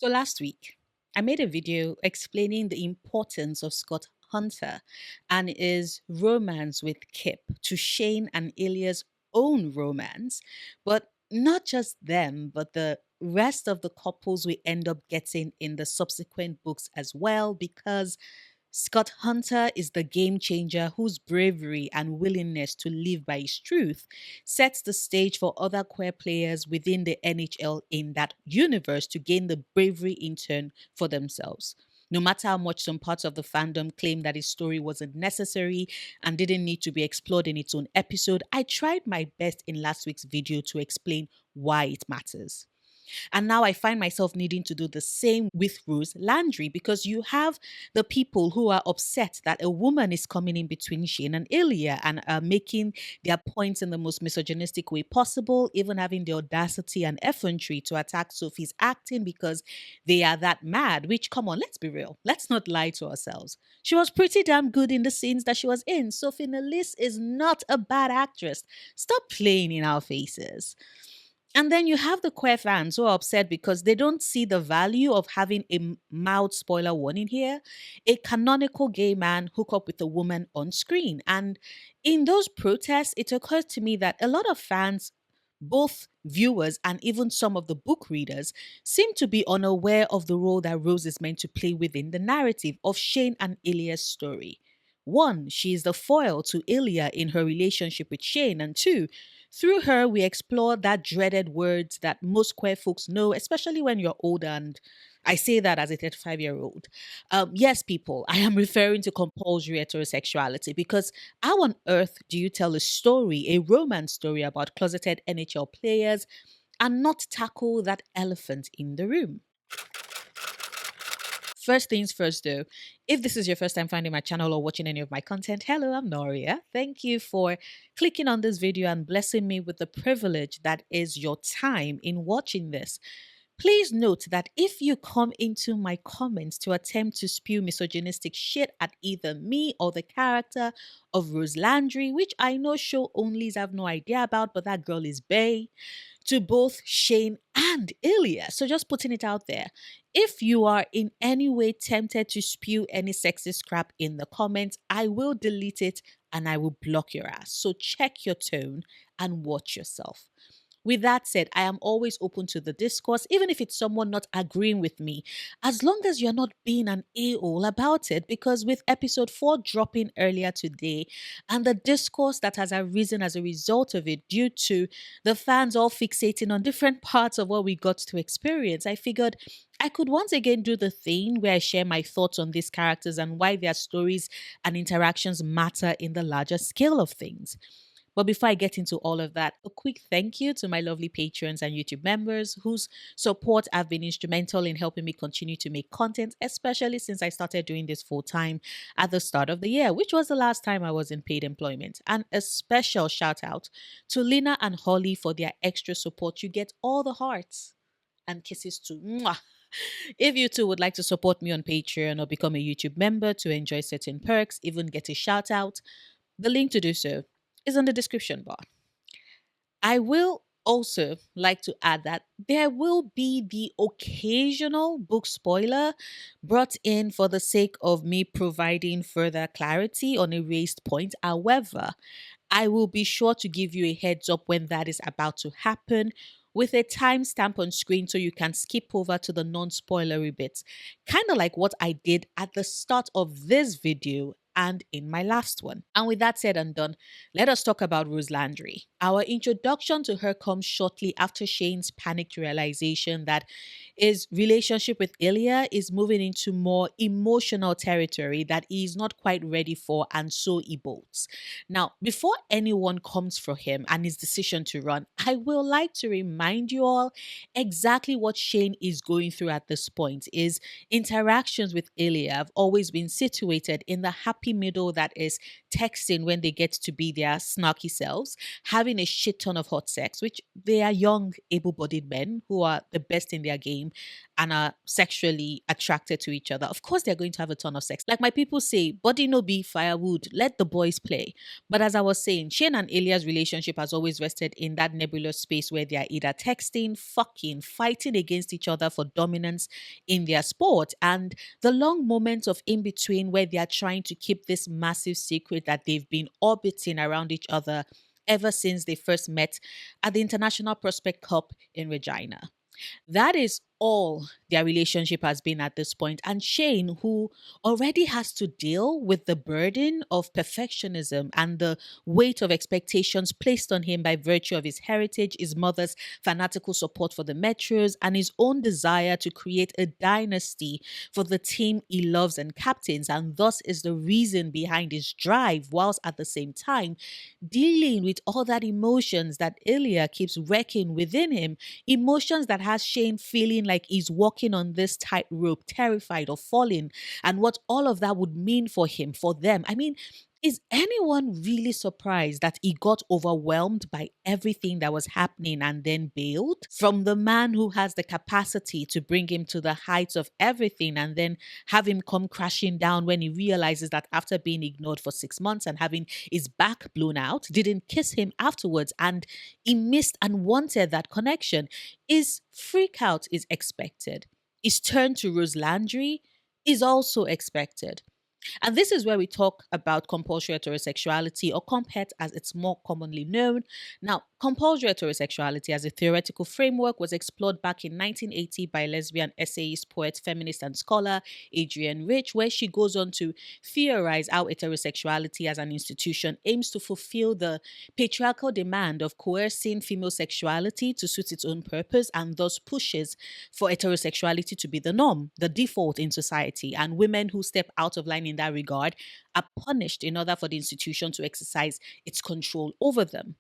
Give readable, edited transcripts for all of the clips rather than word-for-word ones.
So last week, I made a video explaining the importance of Scott Hunter and his romance with Kip to Shane and Ilya's own romance, but not just them, but the rest of the couples we end up getting in the subsequent books as well, because Scott Hunter is the game changer whose bravery and willingness to live by his truth sets the stage for other queer players within the NHL in that universe to gain the bravery in turn for themselves. No matter how much some parts of the fandom claim that his story wasn't necessary and didn't need to be explored in its own episode, I tried my best in last week's video to explain why it matters. And now I find myself needing to do the same with Rose Landry because you have the people who are upset that a woman is coming in between Shane and Ilya and are making their points in the most misogynistic way possible, even having the audacity and effrontery to attack Sophie's acting because they are that mad. Which, come on, let's be real. Let's not lie to ourselves. She was pretty damn good in the scenes that she was in. Sophie Nellis is not a bad actress. Stop playing in our faces. And then you have the queer fans who are upset because they don't see the value of having a mild spoiler warning here. A canonical gay man hook up with a woman on screen. And in those protests, it occurred to me that a lot of fans, both viewers and even some of the book readers, seem to be unaware of the role that Rose is meant to play within the narrative of Shane and Ilya's story. One, she is the foil to Ilya in her relationship with Shane. And two, through her, we explore that dreaded words that most queer folks know, especially when you're older. And I say that as a 35-year-old. Yes, people, I am referring to compulsory heterosexuality because how on earth do you tell a story, a romance story about closeted NHL players, and not tackle that elephant in the room? First things first, though, if this is your first time finding my channel or watching any of my content, hello, I'm Noria. Thank you for clicking on this video and blessing me with the privilege that is your time in watching this. Please note that if you come into my comments to attempt to spew misogynistic shit at either me or the character of Rose Landry, which I know show onlys have no idea about, but that girl is bae, to both Shane and Ilya. So just putting it out there. If you are in any way tempted to spew any sexist crap in the comments, I will delete it and I will block your ass. So check your tone and watch yourself. With that said, I am always open to the discourse, even if it's someone not agreeing with me, as long as you're not being an a-hole about it. Because with episode 4 dropping earlier today, and the discourse that has arisen as a result of it, due to the fans all fixating on different parts of what we got to experience, I figured I could once again do the thing where I share my thoughts on these characters and why their stories and interactions matter in the larger scale of things. But before I get into all of that, a quick thank you to my lovely patrons and YouTube members whose support have been instrumental in helping me continue to make content, especially since I started doing this full time at the start of the year, which was the last time I was in paid employment. And a special shout out to Lina and Holly for their extra support. You get all the hearts and kisses too. Mwah. If you too would like to support me on Patreon or become a YouTube member to enjoy certain perks, even get a shout out, the link to do so is in the description bar. I will also like to add that there will be the occasional book spoiler brought in for the sake of me providing further clarity on a raised point. However, I will be sure to give you a heads up when that is about to happen with a timestamp on screen so you can skip over to the non spoilery bits. Kind of like what I did at the start of this video and in my last one. And with that said and done, let us talk about Rose Landry. Our introduction to her comes shortly after Shane's panicked realization that his relationship with Ilya is moving into more emotional territory that he is not quite ready for, and so he bolts. Now, before anyone comes for him and his decision to run, I will like to remind you all exactly what Shane is going through at this point. His interactions with Ilya have always been situated in the happy middle that is texting when they get to be their snarky selves, having a shit ton of hot sex, which they are young, able bodied men who are the best in their game and are sexually attracted to each other. Of course, they're going to have a ton of sex. Like my people say, body no be firewood, let the boys play. But as I was saying, Shane and Ilya's relationship has always rested in that nebulous space where they are either texting, fucking, fighting against each other for dominance in their sport, and the long moments of in between where they are trying to keep this massive secret that they've been orbiting around each other ever since they first met at the International Prospect Cup in Regina. That is all their relationship has been at this point. And Shane, who already has to deal with the burden of perfectionism and the weight of expectations placed on him by virtue of his heritage, his mother's fanatical support for the Metros, and his own desire to create a dynasty for the team he loves and captains, and thus is the reason behind his drive, whilst at the same time dealing with all that emotions that Ilya keeps wrecking within him, emotions that has Shane feeling like he's walking on this tightrope, terrified of falling, and what all of that would mean for him, for them. I mean, is anyone really surprised that he got overwhelmed by everything that was happening and then bailed? From the man who has the capacity to bring him to the heights of everything and then have him come crashing down when he realizes that after being ignored for 6 months and having his back blown out, didn't kiss him afterwards, and he missed and wanted that connection. His freak out is expected. His turn to Rose Landry is also expected. And this is where we talk about compulsory heterosexuality, or comphet as it's more commonly known. Now, compulsory heterosexuality as a theoretical framework was explored back in 1980 by lesbian essayist, poet, feminist, and scholar Adrienne Rich, where she goes on to theorize how heterosexuality as an institution aims to fulfill the patriarchal demand of coercing female sexuality to suit its own purpose, and thus pushes for heterosexuality to be the norm, the default in society, and women who step out of line in that regard are punished in order for the institution to exercise its control over them.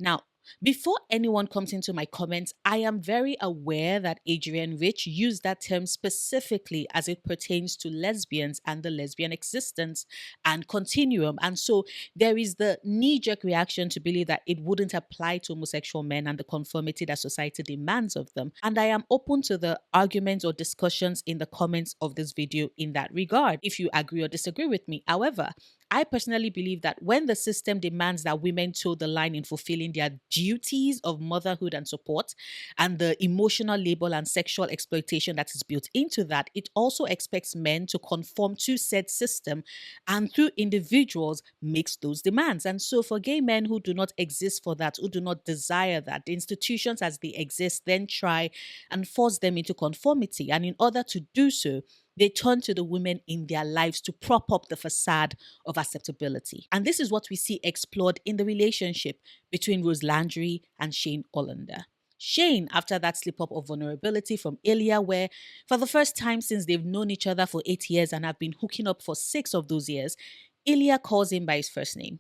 Now, before anyone comes into my comments, I am very aware that Adrienne Rich used that term specifically as it pertains to lesbians and the lesbian existence and continuum. And so there is the knee jerk reaction to believe that it wouldn't apply to homosexual men and the conformity that society demands of them. And I am open to the arguments or discussions in the comments of this video in that regard, if you agree or disagree with me. However, I personally believe that when the system demands that women toe the line in fulfilling their duties of motherhood and support, and the emotional labor and sexual exploitation that is built into that, it also expects men to conform to said system and through individuals makes those demands. And so for gay men who do not exist for that, who do not desire that, the institutions as they exist then try and force them into conformity. And in order to do so, they turn to the women in their lives to prop up the facade of acceptability. And this is what we see explored in the relationship between Rose Landry and Shane Hollander. Shane, after that slip up of vulnerability from Ilya, where for the first time since they've known each other for 8 years and have been hooking up for 6 of those years, Ilya calls him by his first name.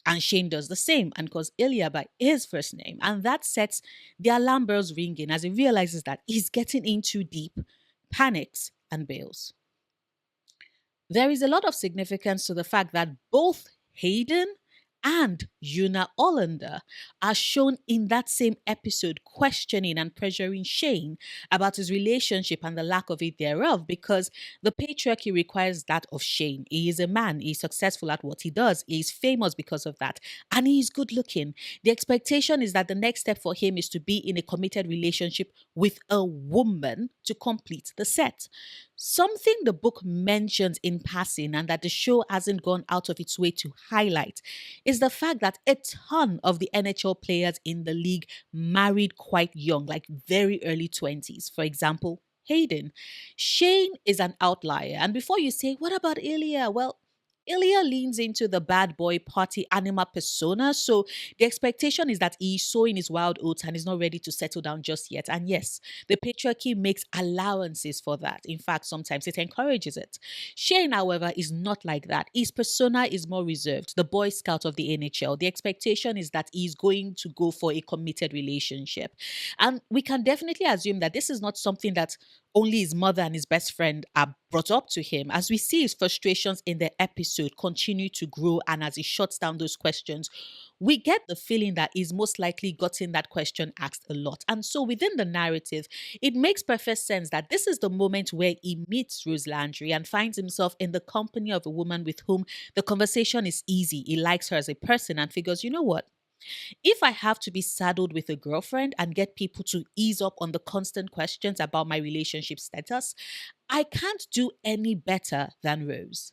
And Shane does the same and calls Ilya by his first name. And that sets the alarm bells ringing as he realizes that he's getting in too deep, panics, and bails. There is a lot of significance to the fact that both Hayden and Una Hollander are shown in that same episode questioning and pressuring Shane about his relationship and the lack of it thereof, because the patriarchy requires that of Shane. He is a man, he's successful at what he does, he's famous because of that, and he's good looking. The expectation is that the next step for him is to be in a committed relationship with a woman to complete the set. Something the book mentions in passing and that the show hasn't gone out of its way to highlight is the fact that a ton of the NHL players in the league married quite young, like very early 20s. For example, Hayden. Shane is an outlier. And before you say, what about Ilya? Well, Ilya leans into the bad boy party animal persona. So the expectation is that he's sowing his wild oats and is not ready to settle down just yet. And yes, the patriarchy makes allowances for that. In fact, sometimes it encourages it. Shane, however, is not like that. His persona is more reserved, the Boy Scout of the NHL. The expectation is that he's going to go for a committed relationship. And we can definitely assume that this is not something that only his mother and his best friend are brought up to him. As we see his frustrations in the episode continue to grow, and as he shuts down those questions, we get the feeling that he's most likely gotten that question asked a lot. And so within the narrative, it makes perfect sense that this is the moment where he meets Rose Landry and finds himself in the company of a woman with whom the conversation is easy. He likes her as a person and figures, you know what? If I have to be saddled with a girlfriend and get people to ease up on the constant questions about my relationship status, I can't do any better than Rose.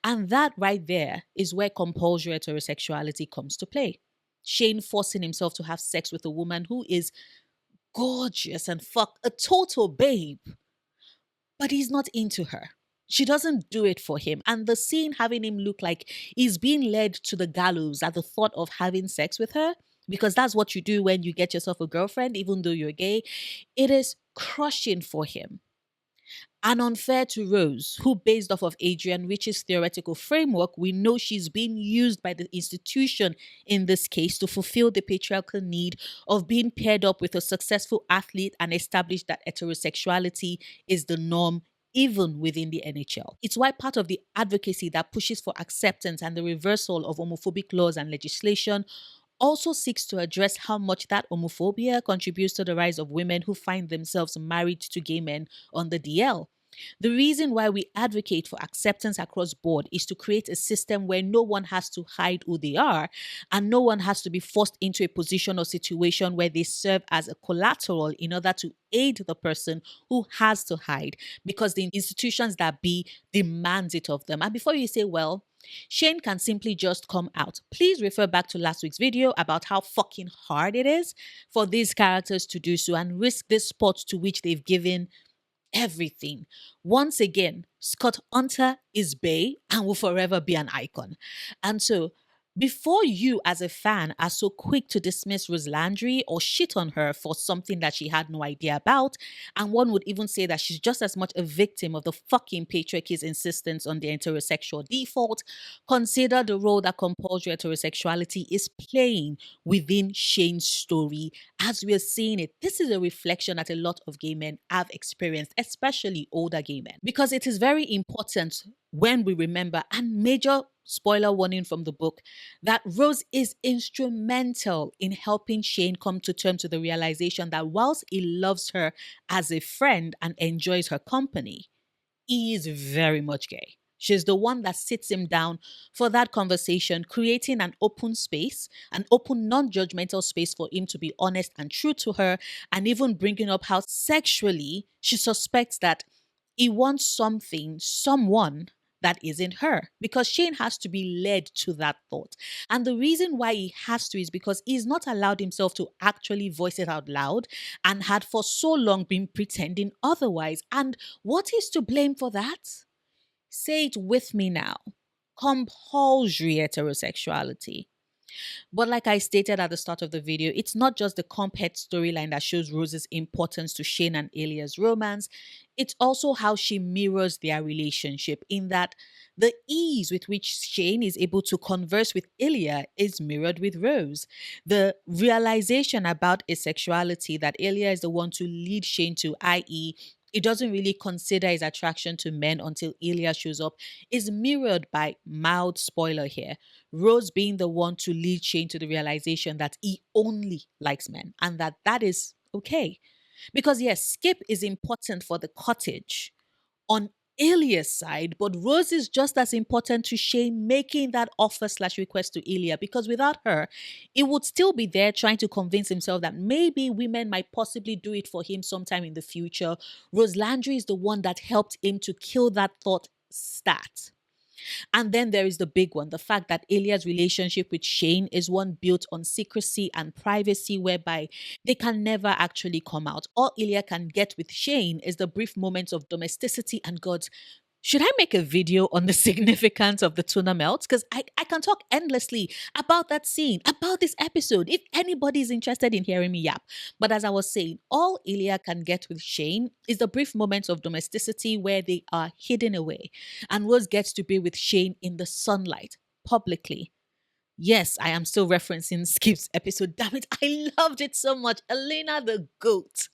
And that right there is where compulsory heterosexuality comes to play. Shane forcing himself to have sex with a woman who is gorgeous and fuck a total babe, but he's not into her. She doesn't do it for him. And the scene having him look like he's being led to the gallows at the thought of having sex with her, because that's what you do when you get yourself a girlfriend, even though you're gay, it is crushing for him and unfair to Rose, who, based off of Adrian Rich's theoretical framework, we know she's being used by the institution in this case to fulfill the patriarchal need of being paired up with a successful athlete and establish that heterosexuality is the norm. Even within the NHL. It's why part of the advocacy that pushes for acceptance and the reversal of homophobic laws and legislation also seeks to address how much that homophobia contributes to the rise of women who find themselves married to gay men on the DL. The reason why we advocate for acceptance across board is to create a system where no one has to hide who they are and no one has to be forced into a position or situation where they serve as a collateral in order to aid the person who has to hide because the institutions that be demands it of them. And before you say, well, Shane can simply just come out. Please refer back to last week's video about how fucking hard it is for these characters to do so and risk this spot to which they've given everything. Once again, Scott Hunter is Bay and will forever be an icon. And so, before you as a fan are so quick to dismiss Rose Landry or shit on her for something that she had no idea about, and one would even say that she's just as much a victim of the fucking patriarchy's insistence on the heterosexual default, consider the role that compulsory heterosexuality is playing within Shane's story as we're seeing it. This is a reflection that a lot of gay men have experienced, especially older gay men, because it is very important when we remember, and major spoiler warning from the book, that Rose is instrumental in helping Shane come to terms with the realization that whilst he loves her as a friend and enjoys her company, he is very much gay. She's the one that sits him down for that conversation, creating an open space, an open, non judgmental space for him to be honest and true to her, and even bringing up how sexually she suspects that he wants something, someone that isn't her, because Shane has to be led to that thought. And the reason why he has to is because he's not allowed himself to actually voice it out loud and had for so long been pretending otherwise. And what is to blame for that? Say it with me now. Compulsory heterosexuality. But like I stated at the start of the video, it's not just the compet storyline that shows Rose's importance to Shane and Ilya's romance. It's also how she mirrors their relationship, in that the ease with which Shane is able to converse with Ilya is mirrored with Rose. The realization about his sexuality that Ilya is the one to lead Shane to, i.e., he doesn't really consider his attraction to men until Ilya shows up, is mirrored by, mild spoiler here, Rose being the one to lead Shane to the realization that he only likes men and that that is okay. Because yes, Skip is important for the cottage on Ilya's side, but Rose is just as important to Shane making that offer slash request to Ilya, because without her, it would still be there trying to convince himself that maybe women might possibly do it for him sometime in the future. Rose Landry is the one that helped him to kill that thought stat. And then there is the big one, the fact that Ilya's relationship with Shane is one built on secrecy and privacy, whereby they can never actually come out. All Ilya can get with Shane is the brief moments of domesticity and God's. Should I make a video on the significance of the tuna melts? Because I can talk endlessly about that scene, about this episode, if anybody is interested in hearing me yap. But as I was saying, all Ilya can get with Shane is the brief moments of domesticity where they are hidden away. And Rose gets to be with Shane in the sunlight, publicly. Yes, I am still referencing Skip's episode. Damn it, I loved it so much. Elena the goat.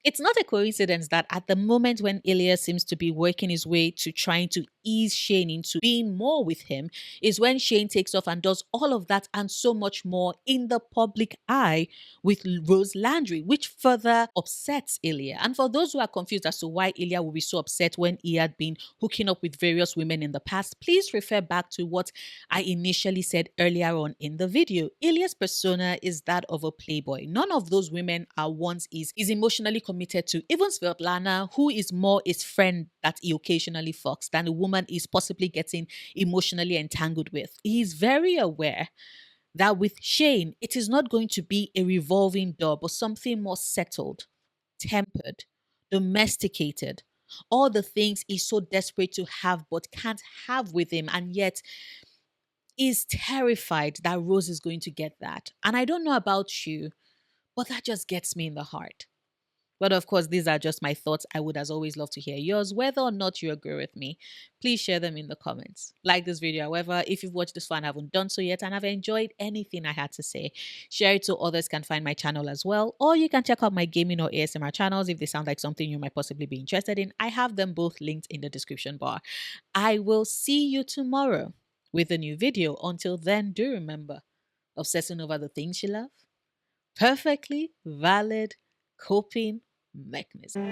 It's not a coincidence that at the moment when Ilya seems to be working his way to trying to ease Shane into being more with him, is when Shane takes off and does all of that and so much more in the public eye with Rose Landry, which further upsets Ilya. And for those who are confused as to why Ilya will be so upset when he had been hooking up with various women in the past, please refer back to what I initially said earlier on in the video. Ilya's persona is that of a playboy. None of those women are ones is emotionally committed to. Even Svetlana, who is more his friend that he occasionally fucks than a woman is possibly getting emotionally entangled with. He is very aware that with Shane, it is not going to be a revolving door, but something more settled, tempered, domesticated. All the things he's so desperate to have but can't have with him, and yet is terrified that Rose is going to get that. And I don't know about you, but that just gets me in the heart. But of course, these are just my thoughts. I would, as always, love to hear yours. Whether or not you agree with me, please share them in the comments. Like this video, however, if you've watched this far and haven't done so yet and have enjoyed anything I had to say, share it so others can find my channel as well. Or you can check out my gaming or ASMR channels if they sound like something you might possibly be interested in. I have them both linked in the description bar. I will see you tomorrow with a new video. Until then, do remember, obsessing over the things you love, perfectly valid coping mechanism.